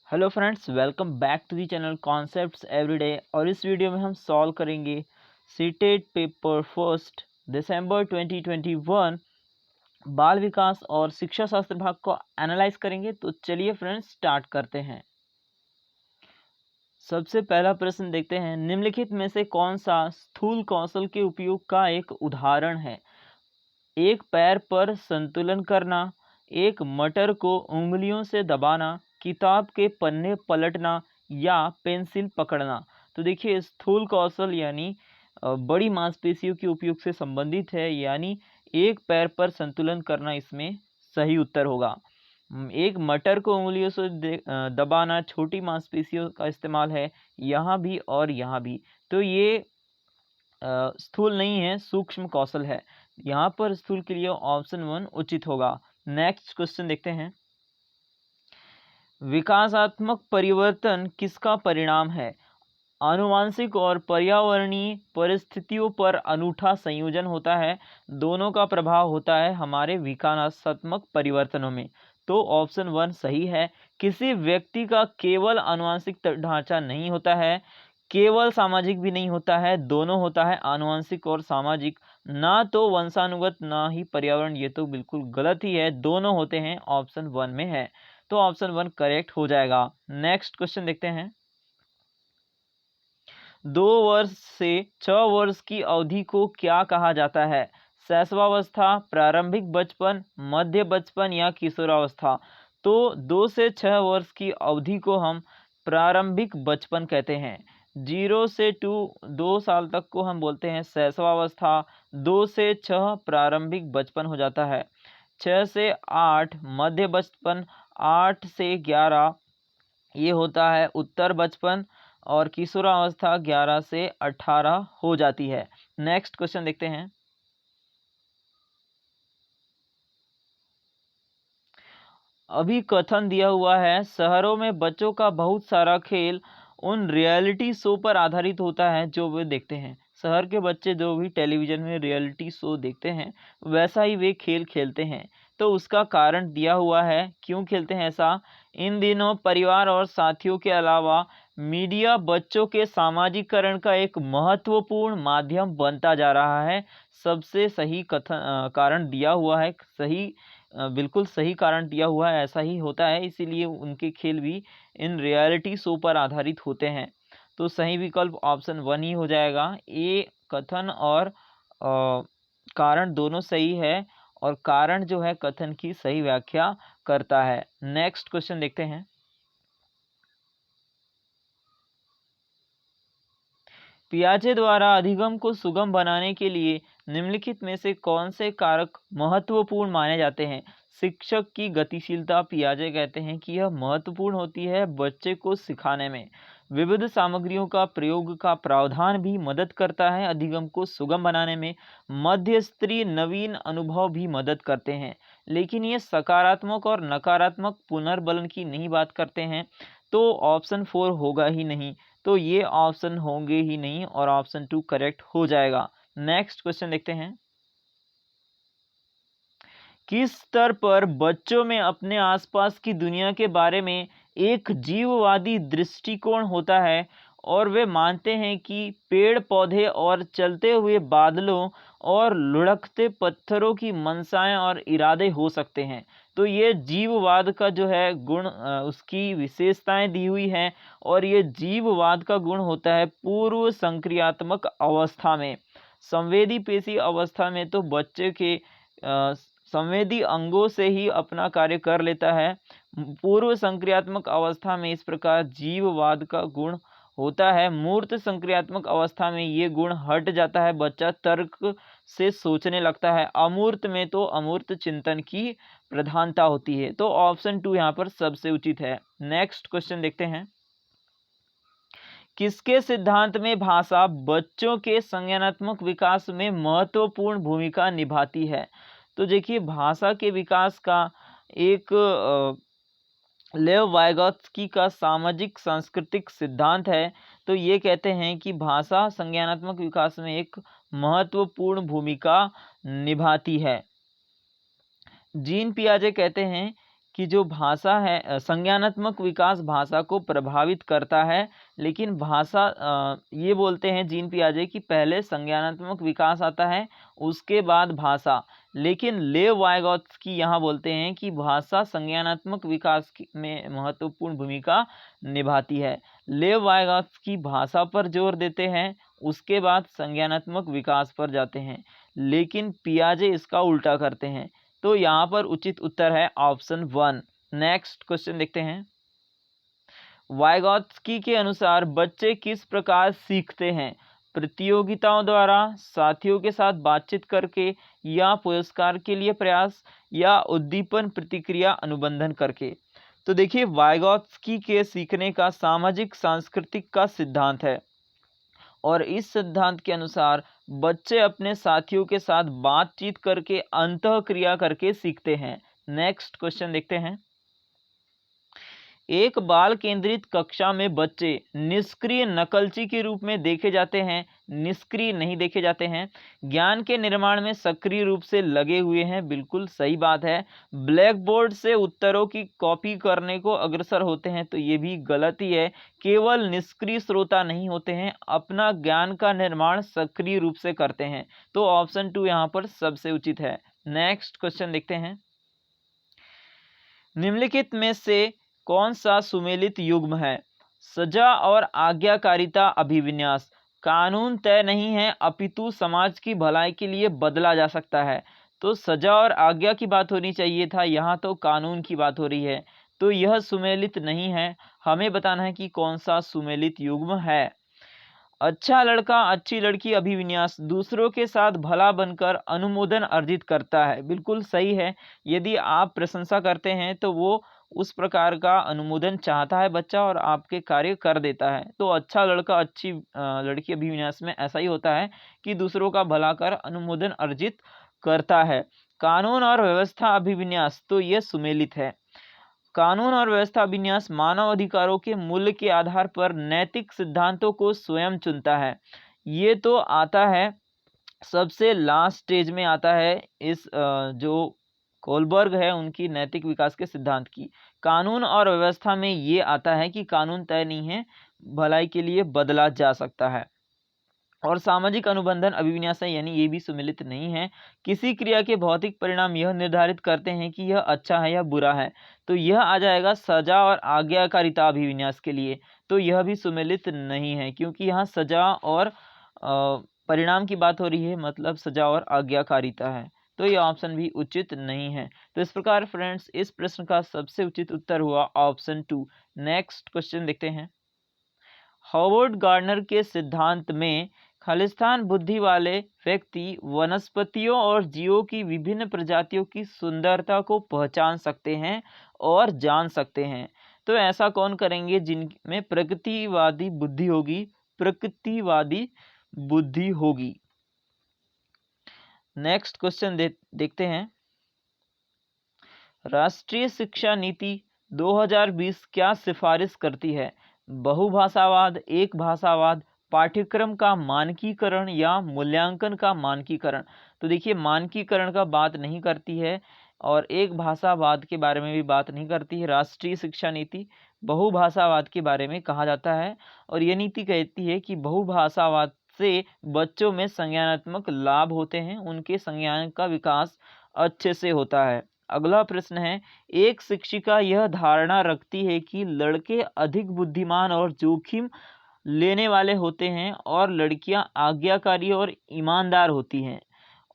Hello friends, welcome back to the channel concepts everyday. और इस video में हम सॉल्व करेंगे सीटेट पेपर फर्स्ट दिसंबर 2021 बाल विकास और शिक्षा शास्त्र भाग को एनालाइज करेंगे। तो चलिए फ्रेंड्स स्टार्ट करते हैं। सबसे पहला प्रश्न देखते हैं, निम्नलिखित में से कौन सा स्थूल कौशल के उपयोग का एक उदाहरण है? एक पैर पर संतुलन करना, एक मटर को उंगलियों से दबाना, किताब के पन्ने पलटना या पेंसिल पकड़ना। तो देखिए, स्थूल कौशल यानी बड़ी मांसपेशियों के उपयोग से संबंधित है, यानी एक पैर पर संतुलन करना इसमें सही उत्तर होगा। एक मटर को उंगलियों से दबाना छोटी मांसपेशियों का इस्तेमाल है, यहाँ भी और यहाँ भी। तो ये स्थूल नहीं है, सूक्ष्म कौशल है। यहाँ पर स्थूल के लिए ऑप्शन 1 उचित होगा। नेक्स्ट क्वेश्चन देखते हैं, विकासात्मक परिवर्तन किसका परिणाम है? आनुवांशिक और पर्यावरणीय परिस्थितियों पर अनूठा संयोजन होता है। दोनों का प्रभाव होता है हमारे विकासात्मक परिवर्तनों में। तो ऑप्शन 1 सही है। किसी व्यक्ति का केवल आनुवांशिक ढांचा नहीं होता है, केवल सामाजिक भी नहीं होता है, दोनों होता है, आनुवांशिक और सामाजिक। ना तो वंशानुगत ना ही पर्यावरण, ये तो बिल्कुल गलत ही है, दोनों होते हैं, ऑप्शन 1 में है। तो ऑप्शन 1 करेक्ट हो जाएगा। नेक्स्ट क्वेश्चन देखते हैं, 2 वर्ष से 6 वर्ष की अवधि को क्या कहा जाता है? शैशवावस्था, प्रारंभिक बचपन, मध्य बचपन या किशोरावस्था। तो 2 से 6 वर्ष की अवधि को हम प्रारंभिक बचपन कहते हैं। 0 से 2 साल तक को हम बोलते हैं शैशवावस्था। 2 से 6 प्रारंभिक बचपन हो जाता है। 6 से 8 मध्य बचपन, 8 से 11 ये होता है उत्तर बचपन, और किशोरावस्था 11 से 18 हो जाती है। नेक्स्ट क्वेश्चन देखते हैं, अभी कथन दिया हुआ है, शहरों में बच्चों का बहुत सारा खेल उन रियलिटी शो पर आधारित होता है जो वे देखते हैं। शहर के बच्चे जो भी टेलीविजन में रियलिटी शो देखते हैं वैसा ही वे खेल खेलते हैं। तो उसका कारण दिया हुआ है, क्यों खेलते हैं ऐसा। इन दिनों परिवार और साथियों के अलावा मीडिया बच्चों के सामाजिकरण का एक महत्वपूर्ण माध्यम बनता जा रहा है। सबसे सही कथन कारण दिया हुआ है, सही बिल्कुल सही कारण दिया हुआ है, ऐसा ही होता है, इसीलिए उनके खेल भी इन रियलिटी शो पर आधारित होते हैं। तो सही विकल्प ऑप्शन 1 ही हो जाएगा। ये कथन और कारण दोनों सही है, और कारण जो है कथन की सही व्याख्या करता है। नेक्स्ट क्वेश्चन देखते हैं, पियाजे द्वारा अधिगम को सुगम बनाने के लिए निम्नलिखित में से कौन से कारक महत्वपूर्ण माने जाते हैं? शिक्षक की गतिशीलता पियाजे कहते हैं कि यह महत्वपूर्ण होती है बच्चे को सिखाने में। विविध सामग्रियों का प्रयोग का प्रावधान भी मदद करता है अधिगम को सुगम बनाने में। मध्य स्तरीय नवीन अनुभव भी मदद करते हैं, लेकिन ये सकारात्मक और नकारात्मक पुनर्बलन की नहीं बात करते हैं। तो ऑप्शन 4 होगा ही नहीं। तो ये ऑप्शन होंगे ही नहीं, और ऑप्शन 2 करेक्ट हो जाएगा। नेक्स्ट क्वेश्चन देखते हैं, किस स्तर पर बच्चों में अपने आसपास की दुनिया के बारे में एक जीववादी दृष्टिकोण होता है, और वे मानते हैं कि पेड़ पौधे और चलते हुए बादलों और लुढ़कते पत्थरों की मनसाएं और इरादे हो सकते हैं। तो ये जीववाद का जो है गुण, उसकी विशेषताएं दी हुई हैं, और ये जीववाद का गुण होता है पूर्व संक्रियात्मक अवस्था में। संवेदी पेशी अवस्था में तो बच्चे के संवेदी अंगों से ही अपना कार्य कर लेता है। पूर्व संक्रियात्मक अवस्था में इस प्रकार जीववाद का गुण होता है। मूर्त संक्रियात्मक अवस्था में ये गुण हट जाता है, बच्चा तर्क से सोचने लगता है। अमूर्त में तो अमूर्त चिंतन की प्रधानता होती है। तो ऑप्शन 2 यहाँ पर सबसे उचित है। नेक्स्ट क्वेश्चन देखते हैं, किसके सिद्धांत में भाषा बच्चों के संज्ञानात्मक विकास में महत्वपूर्ण भूमिका निभाती है? तो देखिए, भाषा के विकास का एक लेव वाइगॉत्स्की का सामाजिक सांस्कृतिक सिद्धांत है। तो ये कहते हैं कि भाषा संज्ञानात्मक विकास में एक महत्वपूर्ण भूमिका निभाती है। जीन पियाजे कहते हैं कि जो भाषा है संज्ञानात्मक विकास भाषा को प्रभावित करता है, लेकिन भाषा ये बोलते हैं जीन पियाजे कि पहले संज्ञानात्मक विकास आता है उसके बाद भाषा, लेकिन लेव वाइगोत्स्की यहाँ बोलते हैं कि भाषा संज्ञानात्मक विकास में महत्वपूर्ण भूमिका निभाती है। लेव वाइगोत्स्की भाषा पर जोर देते हैं, उसके बाद संज्ञानात्मक विकास पर जाते हैं, लेकिन पियाजे इसका उल्टा करते हैं। तो यहाँ पर उचित उत्तर है ऑप्शन 1। नेक्स्ट क्वेश्चन देखते हैं। वाइगोत्स्की के अनुसार बच्चे किस प्रकार सीखते हैं? प्रतियोगिताओं द्वारा, साथियों के साथ बातचीत करके, या पुरस्कार के लिए प्रयास, या उद्दीपन प्रतिक्रिया अनुबंधन करके। तो देखिए, वाइगोत्स्की के सीखने का सामाजिक सांस्कृतिक का सिद्धांत है, और इस सिद्धांत के अनुसार बच्चे अपने साथियों के साथ बातचीत करके, अंतःक्रिया करके सीखते हैं। नेक्स्ट क्वेश्चन देखते हैं। एक बाल केंद्रित कक्षा में बच्चे निष्क्रिय नकलची के रूप में देखे जाते हैं, निष्क्रिय नहीं देखे जाते हैं। ज्ञान के निर्माण में सक्रिय रूप से लगे हुए हैं, बिल्कुल सही बात है। ब्लैक बोर्ड से उत्तरों की कॉपी करने को अग्रसर होते हैं, तो ये भी गलत ही है। केवल निष्क्रिय श्रोता नहीं होते हैं, अपना ज्ञान का निर्माण सक्रिय रूप से करते हैं। तो ऑप्शन 2 यहाँ पर सबसे उचित है। नेक्स्ट क्वेश्चन देखते हैं। निम्नलिखित में से कौन सा सुमेलित युग्म है? सजा और आज्ञाकारिता अभिविन्यास। कानून तय नहीं है, अपितु समाज की भलाई के लिए बदला जा सकता है। तो सजा और आज्ञा की बात होनी चाहिए था, यहाँ तो कानून की बात हो रही है, तो यह सुमेलित नहीं है। हमें बताना है कि कौन सा सुमेलित युग्म है। अच्छा लड़का अच्छी लड़की अभिविन्यास। दूसरों के साथ भला बनकर अनुमोदन अर्जित करता है, बिल्कुल सही है। यदि आप प्रशंसा करते हैं तो वो उस प्रकार का अनुमोदन चाहता है बच्चा, और आपके कार्य कर देता है। तो अच्छा लड़का अच्छी लड़की अभिविन्यास में ऐसा ही होता है कि दूसरों का भला कर अनुमोदन अर्जित करता है। कानून और व्यवस्था अभिविन्यास, तो ये सुमेलित है। कानून और व्यवस्था अभिन्यास मानव अधिकारों के मूल्य के आधार पर नैतिक सिद्धांतों को स्वयं चुनता है। ये तो आता है सबसे लास्ट स्टेज में आता है इस जो कोलबर्ग है उनकी नैतिक विकास के सिद्धांत की। कानून और व्यवस्था में ये आता है कि कानून तय नहीं है, भलाई के लिए बदला जा सकता है। और सामाजिक अनुबंधन अभिविन्यास है, यानी ये भी सुमेलित नहीं है। किसी क्रिया के भौतिक परिणाम यह निर्धारित करते हैं कि यह अच्छा है या बुरा है, तो यह आ जाएगा सजा और आज्ञाकारिता अभिविन्यास के लिए। तो यह भी सुमेलित नहीं है, क्योंकि यहाँ सजा और परिणाम की बात हो रही है, मतलब सजा और आज्ञाकारिता है। तो यह ऑप्शन भी उचित नहीं है। तो इस प्रकार फ्रेंड्स, इस प्रश्न का सबसे उचित उत्तर हुआ ऑप्शन 2। नेक्स्ट क्वेश्चन देखते हैं। हॉवर्ड गार्डनर के सिद्धांत में खालिस्तान बुद्धि वाले व्यक्ति वनस्पतियों और जीवों की विभिन्न प्रजातियों की सुंदरता को पहचान सकते हैं और जान सकते हैं। तो ऐसा कौन करेंगे जिनमें प्रकृतिवादी बुद्धि होगी? प्रकृतिवादी बुद्धि होगी। नेक्स्ट क्वेश्चन देखते हैं। राष्ट्रीय शिक्षा नीति 2020 क्या सिफारिश करती है? बहुभाषावाद, एक भाषावाद, पाठ्यक्रम का मानकीकरण, या मूल्यांकन का मानकीकरण? तो देखिए, मानकीकरण का बात नहीं करती है और एक भाषावाद के बारे में भी बात नहीं करती है। राष्ट्रीय शिक्षा नीति बहुभाषावाद के बारे में कहा जाता है, और ये नीति कहती है कि बहुभाषावाद से बच्चों में संज्ञानात्मक लाभ होते हैं, उनके संज्ञान का विकास अच्छे से होता है। अगला प्रश्न है, एक शिक्षिका यह धारणा रखती है कि लड़के अधिक बुद्धिमान और जोखिम लेने वाले होते हैं, और लड़कियां आज्ञाकारी और ईमानदार होती हैं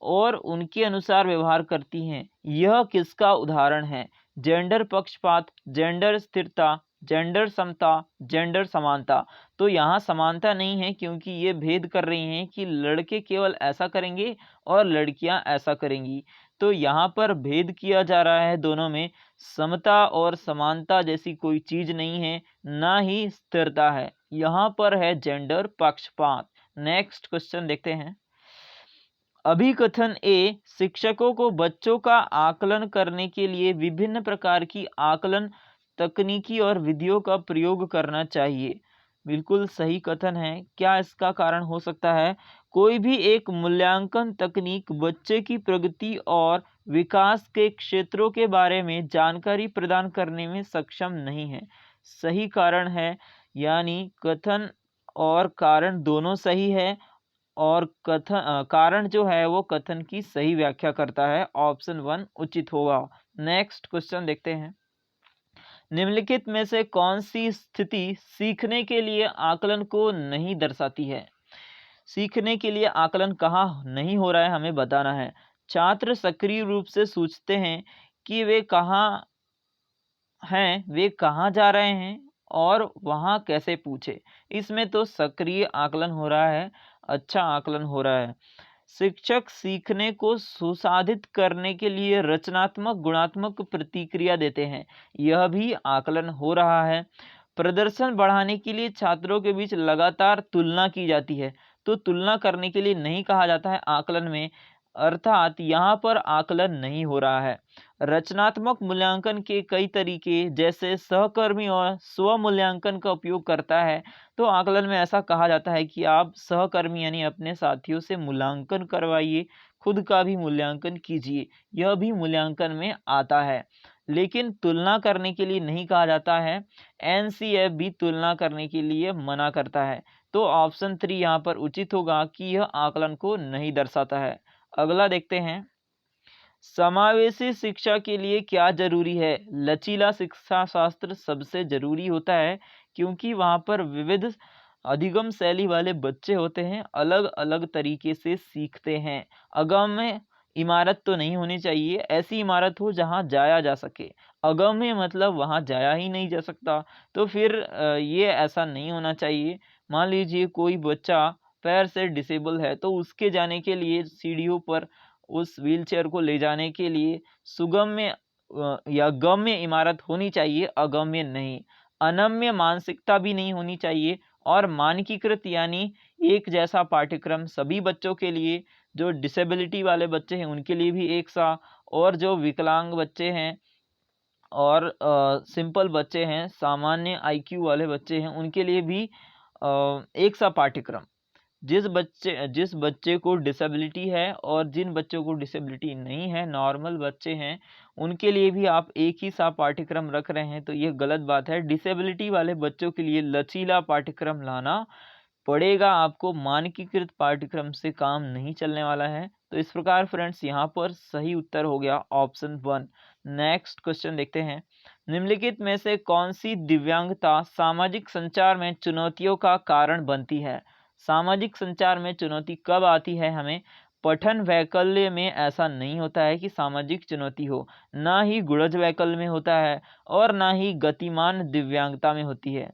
और उनके अनुसार व्यवहार करती हैं। यह किसका उदाहरण है? जेंडर पक्षपात, जेंडर स्थिरता, जेंडर समता, जेंडर समानता। तो यहाँ समानता नहीं है, क्योंकि ये भेद कर रही हैं कि लड़के केवल ऐसा करेंगे और लड़कियां ऐसा करेंगी। तो यहाँ पर भेद किया जा रहा है दोनों में। समता और समानता जैसी कोई चीज नहीं है, ना ही स्थिरता है। यहाँ पर है जेंडर पक्षपात। नेक्स्ट क्वेश्चन देखते हैं। अभिकथन ए, शिक्षकों को बच्चों का आकलन करने के लिए विभिन्न प्रकार की आकलन तकनीकी और विधियों का प्रयोग करना चाहिए। बिल्कुल सही कथन है। क्या इसका कारण हो सकता है? कोई भी एक मूल्यांकन तकनीक बच्चे की प्रगति और विकास के क्षेत्रों के बारे में जानकारी प्रदान करने में सक्षम नहीं है। सही कारण है, यानी कथन और कारण दोनों सही है, और कारण जो है वो कथन की सही व्याख्या करता है। ऑप्शन 1 उचित होगा। नेक्स्ट क्वेश्चन देखते हैं। निम्नलिखित में से कौन सी स्थिति सीखने के लिए आकलन को नहीं दर्शाती है? सीखने के लिए आकलन कहाँ नहीं हो रहा है हमें बताना है। छात्र सक्रिय रूप से सोचते हैं कि वे कहाँ जा रहे हैं और वहाँ कैसे पूछे। इसमें तो सक्रिय आकलन हो रहा है, अच्छा आकलन हो रहा है। शिक्षक सीखने को सुसाधित करने के लिए रचनात्मक गुणात्मक प्रतिक्रिया देते हैं, यह भी आकलन हो रहा है। प्रदर्शन बढ़ाने के लिए छात्रों के बीच लगातार तुलना की जाती है, तो तुलना करने के लिए नहीं कहा जाता है आकलन में, अर्थात यहाँ पर आकलन नहीं हो रहा है। रचनात्मक मूल्यांकन के कई तरीके जैसे सहकर्मी और स्व मूल्यांकन का उपयोग करता है, तो आकलन में ऐसा कहा जाता है कि आप सहकर्मी यानी अपने साथियों से मूल्यांकन करवाइए, खुद का भी मूल्यांकन कीजिए, यह भी मूल्यांकन में आता है। लेकिन तुलना करने के लिए नहीं कहा जाता है। एनसीएफ भी तुलना करने के लिए मना करता है। तो ऑप्शन 3 यहाँ पर उचित होगा कि यह आकलन को नहीं दर्शाता है। अगला देखते हैं। समावेशी शिक्षा के लिए क्या जरूरी है? लचीला शिक्षा शास्त्र सबसे जरूरी होता है, क्योंकि वहाँ पर विविध अधिगम शैली वाले बच्चे होते हैं, अलग अलग तरीके से सीखते हैं। अगम्य इमारत तो नहीं होनी चाहिए, ऐसी इमारत हो जहाँ जाया जा सके। अगम्य मतलब वहाँ जाया ही नहीं जा सकता, तो फिर ये ऐसा नहीं होना चाहिए। मान लीजिए कोई बच्चा पैर से डिसेबल है, तो उसके जाने के लिए सीढ़ियों पर उस व्हीलचेयर को ले जाने के लिए सुगम्य या गम्य इमारत होनी चाहिए, अगम्य नहीं। अनम्य मानसिकता भी नहीं होनी चाहिए, और मानकीकृत यानी एक जैसा पाठ्यक्रम सभी बच्चों के लिए, जो डिसेबिलिटी वाले बच्चे हैं उनके लिए भी एक सा, और जो विकलांग बच्चे हैं और सिंपल बच्चे हैं, सामान्य आईक्यू वाले बच्चे हैं, उनके लिए भी एक सा पाठ्यक्रम। जिस बच्चे को डिसेबिलिटी है और जिन बच्चों को डिसेबिलिटी नहीं है, नॉर्मल बच्चे हैं, उनके लिए भी आप एक ही सा पाठ्यक्रम रख रहे हैं, तो ये गलत बात है। डिसेबिलिटी वाले बच्चों के लिए लचीला पाठ्यक्रम लाना पड़ेगा आपको, मानकीकृत पाठ्यक्रम से काम नहीं चलने वाला है। तो इस प्रकार फ्रेंड्स यहाँ पर सही उत्तर हो गया ऑप्शन 1। नेक्स्ट क्वेश्चन देखते हैं। निम्नलिखित में से कौन सी दिव्यांगता सामाजिक संचार में चुनौतियों का कारण बनती है? सामाजिक संचार में चुनौती कब आती है हमें? पठन वैकल्य में ऐसा नहीं होता है कि सामाजिक चुनौती हो, ना ही गुणज वैकल्य में होता है, और ना ही गतिमान दिव्यांगता में होती है।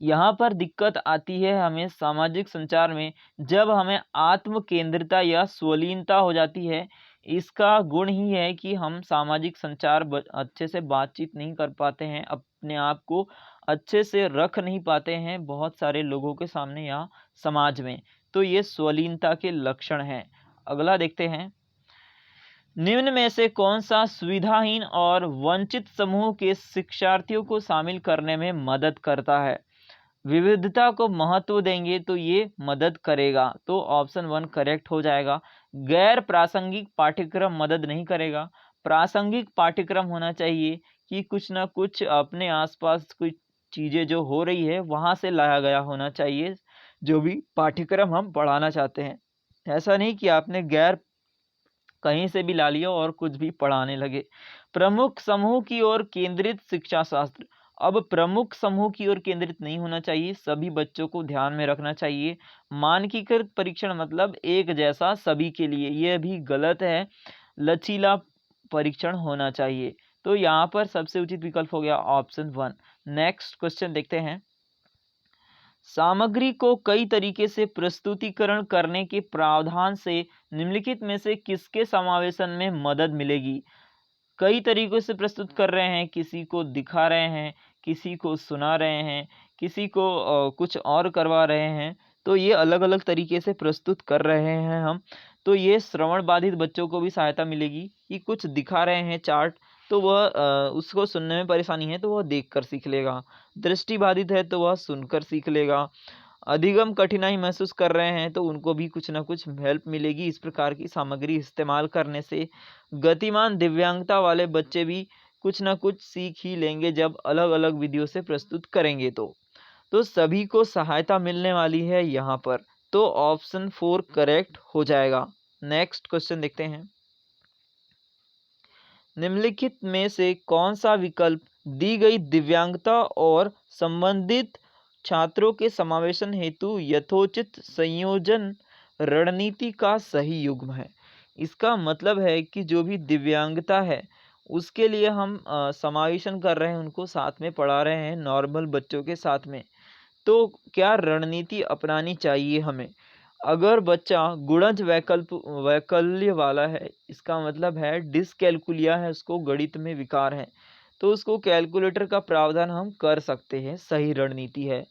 यहाँ पर दिक्कत आती है हमें सामाजिक संचार में, जब हमें आत्म केंद्रिता या स्वलीनता हो जाती है। इसका गुण ही है कि हम सामाजिक संचार अच्छे से बातचीत नहीं कर पाते हैं, अपने आप को अच्छे से रख नहीं पाते हैं बहुत सारे लोगों के सामने या समाज में, तो ये स्वलीनता के लक्षण हैं। अगला देखते हैं। निम्न में से कौन सा सुविधाहीन और वंचित समूह के शिक्षार्थियों को शामिल करने में मदद करता है? विविधता को महत्व देंगे तो ये मदद करेगा, तो ऑप्शन 1 करेक्ट हो जाएगा। गैर प्रासंगिक पाठ्यक्रम मदद नहीं करेगा। प्रासंगिक पाठ्यक्रम होना चाहिए कि कुछ ना कुछ अपने आसपास कुछ चीज़ें जो हो रही है वहाँ से लाया गया होना चाहिए, जो भी पाठ्यक्रम हम पढ़ाना चाहते हैं। ऐसा नहीं कि आपने गैर कहीं से भी ला लिया और कुछ भी पढ़ाने लगे। प्रमुख समूह की ओर केंद्रित शिक्षा शास्त्र। अब प्रमुख समूह की ओर केंद्रित नहीं होना चाहिए, सभी बच्चों को ध्यान में रखना चाहिए। मानकीकृत परीक्षण मतलब एक जैसा सभी के लिए, यह भी गलत है। लचीला परीक्षण होना चाहिए, तो यहाँ पर सबसे उचित विकल्प हो गया ऑप्शन 1। नेक्स्ट क्वेश्चन देखते हैं। सामग्री को कई तरीके से प्रस्तुतिकरण करने के प्रावधान से निम्नलिखित में से किसके समावेशन में मदद मिलेगी? कई तरीकों से प्रस्तुत कर रहे हैं, किसी को दिखा रहे हैं, किसी को सुना रहे हैं, किसी को कुछ और करवा रहे हैं, तो ये अलग अलग तरीके से प्रस्तुत कर रहे हैं हम। तो ये श्रवण बाधित बच्चों को भी सहायता मिलेगी कि कुछ दिखा रहे हैं चार्ट, तो वह उसको सुनने में परेशानी है तो वह देख कर सीख लेगा। दृष्टि बाधित है तो वह सुनकर सीख लेगा। अधिगम कठिनाई महसूस कर रहे हैं तो उनको भी कुछ ना कुछ हेल्प मिलेगी। इस प्रकार की सामग्री इस्तेमाल करने से गतिमान दिव्यांगता वाले बच्चे भी कुछ ना कुछ सीख ही लेंगे जब अलग अलग विधियों से प्रस्तुत करेंगे तो सभी को सहायता मिलने वाली है यहाँ पर। तो ऑप्शन 4 करेक्ट हो जाएगा। नेक्स्ट क्वेश्चन देखते हैं। निम्नलिखित में से कौन सा विकल्प दी गई दिव्यांगता और संबंधित छात्रों के समावेशन हेतु यथोचित संयोजन रणनीति का सही युग्म है? इसका मतलब है कि जो भी दिव्यांगता है उसके लिए हम समावेशन कर रहे हैं, उनको साथ में पढ़ा रहे हैं नॉर्मल बच्चों के साथ में। तो क्या रणनीति अपनानी चाहिए हमें? अगर बच्चा गुणज वैकल्य वाला है, इसका मतलब है डिसकैलकुलिया है, उसको गणित में विकार है, तो उसको कैलकुलेटर का प्रावधान हम कर सकते हैं, सही रणनीति है।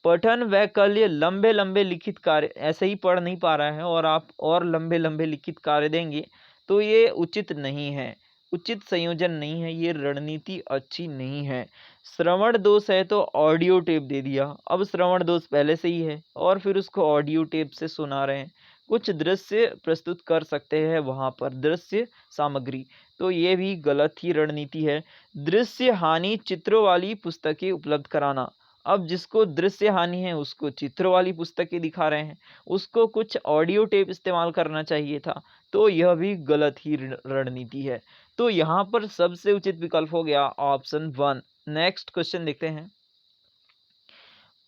पठन वैकल्य लंबे लंबे लिखित कार्य ऐसे ही पढ़ नहीं पा रहा है और आप और लंबे लंबे लिखित कार्य देंगे तो ये उचित नहीं है, उचित संयोजन नहीं है, ये रणनीति अच्छी नहीं है। श्रवण दोष है तो ऑडियो टेप दे दिया, अब श्रवण दोष पहले से ही है और फिर उसको ऑडियो टेप से सुना रहे हैं। कुछ दृश्य प्रस्तुत कर सकते हैं वहाँ पर, दृश्य सामग्री, तो ये भी गलत ही रणनीति है। दृश्य हानि चित्रों वाली पुस्तकें उपलब्ध कराना, अब जिसको दृश्य हानि है उसको चित्रों वाली पुस्तकें दिखा रहे हैं, उसको कुछ ऑडियो टेप इस्तेमाल करना चाहिए था, तो यह भी गलत ही रणनीति है। तो यहाँ पर सबसे उचित विकल्प हो गया ऑप्शन 1। नेक्स्ट क्वेश्चन देखते हैं।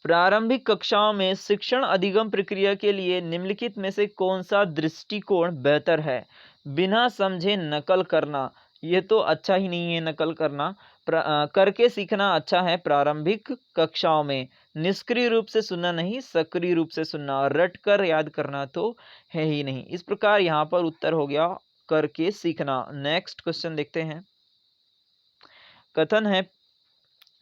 प्रारंभिक कक्षाओं में शिक्षण अधिगम प्रक्रिया के लिए निम्नलिखित में से कौन सा दृष्टिकोण बेहतर है? बिना समझे नकल करना, ये तो अच्छा ही नहीं है नकल करना। करके सीखना अच्छा है प्रारंभिक कक्षाओं में। निष्क्रिय रूप से सुनना नहीं, सक्रिय रूप से सुनना, रट कर याद करना तो है ही नहीं। इस प्रकार यहाँ पर उत्तर हो गया करके सीखना। नेक्स्ट क्वेश्चन देखते हैं। कथन है,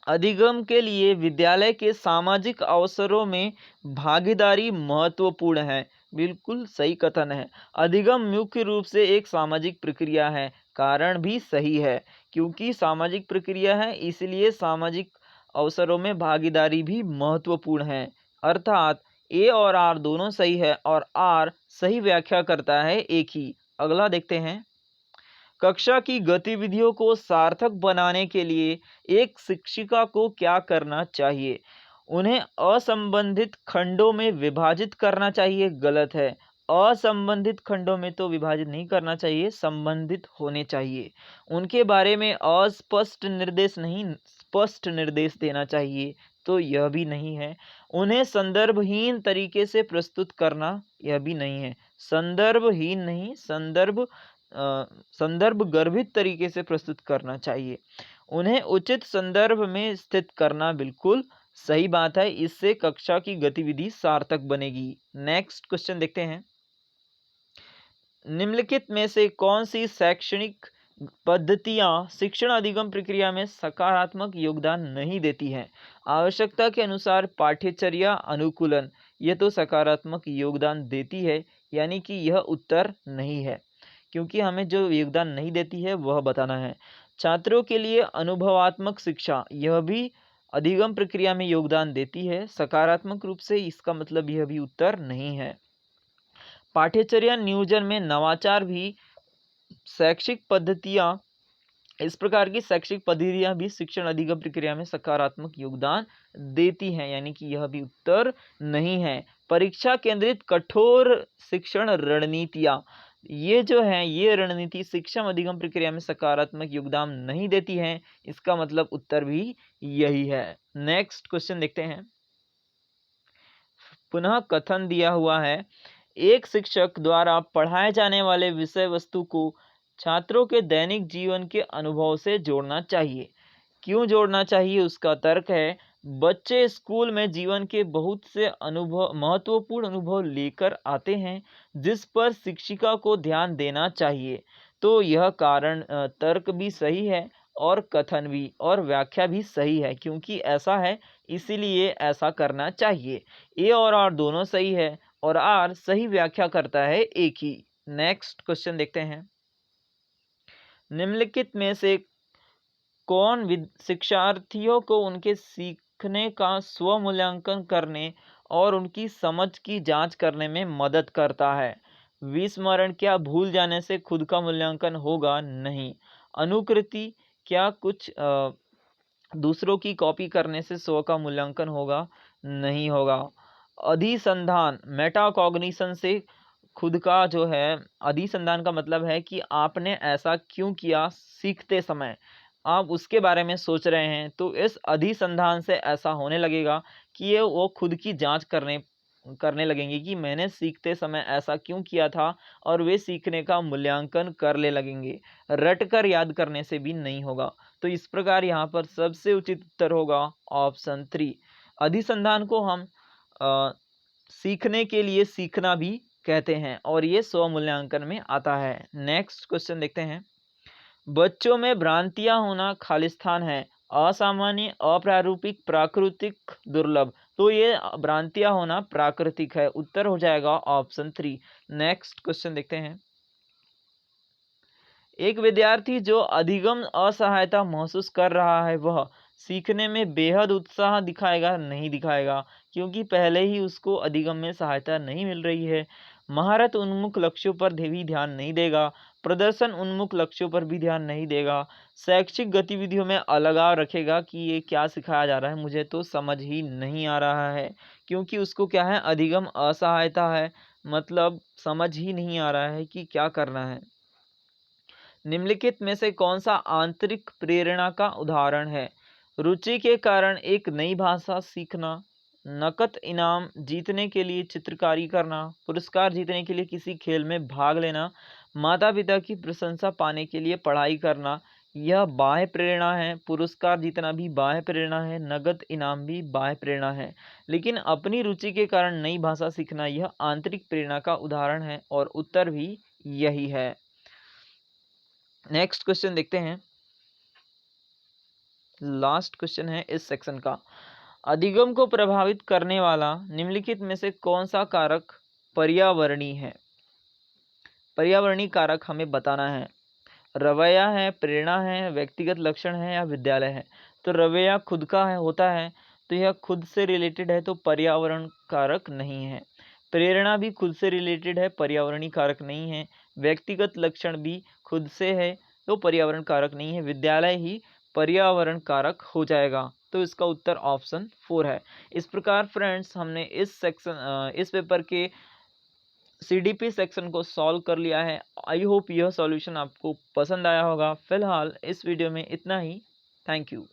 अधिगम के लिए विद्यालय के सामाजिक अवसरों में भागीदारी महत्वपूर्ण है। बिल्कुल सही कथन है। अधिगम मुख्य रूप से एक सामाजिक प्रक्रिया है। कारण भी सही है, क्योंकि सामाजिक प्रक्रिया है इसलिए सामाजिक अवसरों में भागीदारी भी महत्वपूर्ण है। अर्थात ए और आर दोनों सही है और आर सही व्याख्या करता है एक ही। अगला देखते हैं। कक्षा की गतिविधियों को सार्थक बनाने के लिए एक शिक्षिका को क्या करना चाहिए? उन्हें असंबंधित खंडों में विभाजित करना चाहिए, गलत है। असंबंधित खंडों में तो विभाजित नहीं करना चाहिए, संबंधित होने चाहिए। उनके बारे में अस्पष्ट निर्देश नहीं, स्पष्ट निर्देश देना चाहिए, तो यह भी नहीं है। उन्हें संदर्भहीन तरीके से प्रस्तुत करना, यह भी नहीं है। संदर्भहीन नहीं, संदर्भ गर्भित तरीके से प्रस्तुत करना चाहिए। उन्हें उचित संदर्भ में स्थित करना, बिल्कुल सही बात है, इससे कक्षा की गतिविधि सार्थक बनेगी। नेक्स्ट क्वेश्चन देखते हैं। निम्नलिखित में से कौन सी शैक्षणिक पद्धतियां शिक्षण अधिगम प्रक्रिया में सकारात्मक योगदान नहीं देती हैं? आवश्यकता के अनुसार पाठ्यचर्या अनुकूलन, यह तो सकारात्मक योगदान देती है, यानी कि यह उत्तर नहीं है, क्योंकि हमें जो योगदान नहीं देती है वह बताना है। छात्रों के लिए अनुभवात्मक शिक्षा, यह भी अधिगम प्रक्रिया में योगदान देती है सकारात्मक रूप से, इसका मतलब यह भी उत्तर नहीं है। पाठ्यचर्या नियोजन में नवाचार भी शैक्षिक पद्धतियां, इस प्रकार की शैक्षिक पद्धतियां भी शिक्षण अधिगम प्रक्रिया में सकारात्मक योगदान देती हैं, यानी कि यह भी उत्तर नहीं है। परीक्षा केंद्रित कठोर शिक्षण रणनीतियां, ये जो है ये रणनीति शिक्षण अधिगम प्रक्रिया में सकारात्मक योगदान नहीं देती हैं, इसका मतलब उत्तर भी यही है। नेक्स्ट क्वेश्चन देखते हैं। पुनः कथन दिया हुआ है, एक शिक्षक द्वारा पढ़ाए जाने वाले विषय वस्तु को छात्रों के दैनिक जीवन के अनुभव से जोड़ना चाहिए। क्यों जोड़ना चाहिए? उसका तर्क है, बच्चे स्कूल में जीवन के बहुत से अनुभव, महत्वपूर्ण अनुभव लेकर आते हैं जिस पर शिक्षिका को ध्यान देना चाहिए। तो यह कारण तर्क भी सही है और कथन भी और व्याख्या भी सही है, क्योंकि ऐसा है इसीलिए ऐसा करना चाहिए। ए और आर दोनों सही है और आर सही व्याख्या करता है एक ही। नेक्स्ट क्वेश्चन देखते हैं। निम्नलिखित में से कौन शिक्षार्थियों को उनके सीखने का स्व मूल्यांकन करने और उनकी समझ की जांच करने में मदद करता है। विस्मरण क्या भूल जाने से खुद का मूल्यांकन होगा? नहीं। अनुकृति क्या कुछ दूसरों की कॉपी करने से स्व का मूल्यांकन होगा? नहीं होगा। अधिसंधान मेटाकॉग्निशन से खुद का जो है, अधिसंधान का मतलब है कि आपने ऐसा क्यों किया सीखते समय, आप उसके बारे में सोच रहे हैं, तो इस अधिसंधान से ऐसा होने लगेगा कि ये वो खुद की जांच करने करने लगेंगे कि मैंने सीखते समय ऐसा क्यों किया था, और वे सीखने का मूल्यांकन करने लगेंगे। रट कर याद करने से भी नहीं होगा। तो इस प्रकार यहाँ पर सबसे उचित उत्तर होगा ऑप्शन 3। अधिसंधान को हम अ, सीखने के लिए सीखना भी कहते हैं, और ये स्व-मूल्यांकन में आता है। नेक्स्ट क्वेश्चन देखते हैं। बच्चों में भ्रांतियां होना खालिस्तान है, असामान्य, अप्रारूपिक, प्राकृतिक, दुर्लभ। तो ये भ्रांतियां होना प्राकृतिक है। उत्तर हो जाएगा ऑप्शन 3। नेक्स्ट क्वेश्चन देखते हैं। एक विद्यार्थी जो अधिगम असहायता महसूस कर रहा है, वह सीखने में बेहद उत्साह दिखाएगा? नहीं दिखाएगा, क्योंकि पहले ही उसको अधिगम में सहायता नहीं मिल रही है। महारत उन्मुख लक्ष्यों पर भी ध्यान नहीं देगा, प्रदर्शन उन्मुख लक्ष्यों पर भी ध्यान नहीं देगा, शैक्षिक गतिविधियों में अलगाव रखेगा कि ये क्या सिखाया जा रहा है, मुझे तो समझ ही नहीं आ रहा है, क्योंकि उसको क्या है, अधिगम असहायता है, मतलब समझ ही नहीं आ रहा है कि क्या करना है। निम्नलिखित में से कौन सा आंतरिक प्रेरणा का उदाहरण है? रुचि के कारण एक नई भाषा सीखना, नकद इनाम जीतने के लिए चित्रकारी करना, पुरस्कार जीतने के लिए किसी खेल में भाग लेना, माता पिता की प्रशंसा पाने के लिए पढ़ाई करना। यह बाह्य प्रेरणा है। पुरस्कार जीतना भी बाह्य प्रेरणा है, नगद इनाम भी बाह्य प्रेरणा है। लेकिन अपनी रुचि के कारण नई भाषा सीखना यह आंतरिक प्रेरणा का उदाहरण है, और उत्तर भी यही है। नेक्स्ट क्वेश्चन देखते हैं। लास्ट क्वेश्चन है इस सेक्शन का। अधिगम को प्रभावित करने वाला निम्नलिखित में से कौन सा कारक पर्यावरणीय है? पर्यावरणीय कारक हमें बताना है। रवैया है, प्रेरणा है, व्यक्तिगत लक्षण है, या विद्यालय है? तो रवैया खुद का है, होता है, तो यह खुद से रिलेटेड है, तो पर्यावरण कारक नहीं है। प्रेरणा भी खुद से रिलेटेड है, पर्यावरणीय कारक नहीं है। व्यक्तिगत लक्षण भी खुद से है, तो पर्यावरण कारक नहीं है। विद्यालय ही पर्यावरण कारक हो जाएगा। तो इसका उत्तर ऑप्शन 4 है। इस प्रकार फ्रेंड्स, हमने इस पेपर के सीडीपी सेक्शन को सॉल्व कर लिया है। आई होप यह सॉल्यूशन आपको पसंद आया होगा। फिलहाल इस वीडियो में इतना ही। Thank you.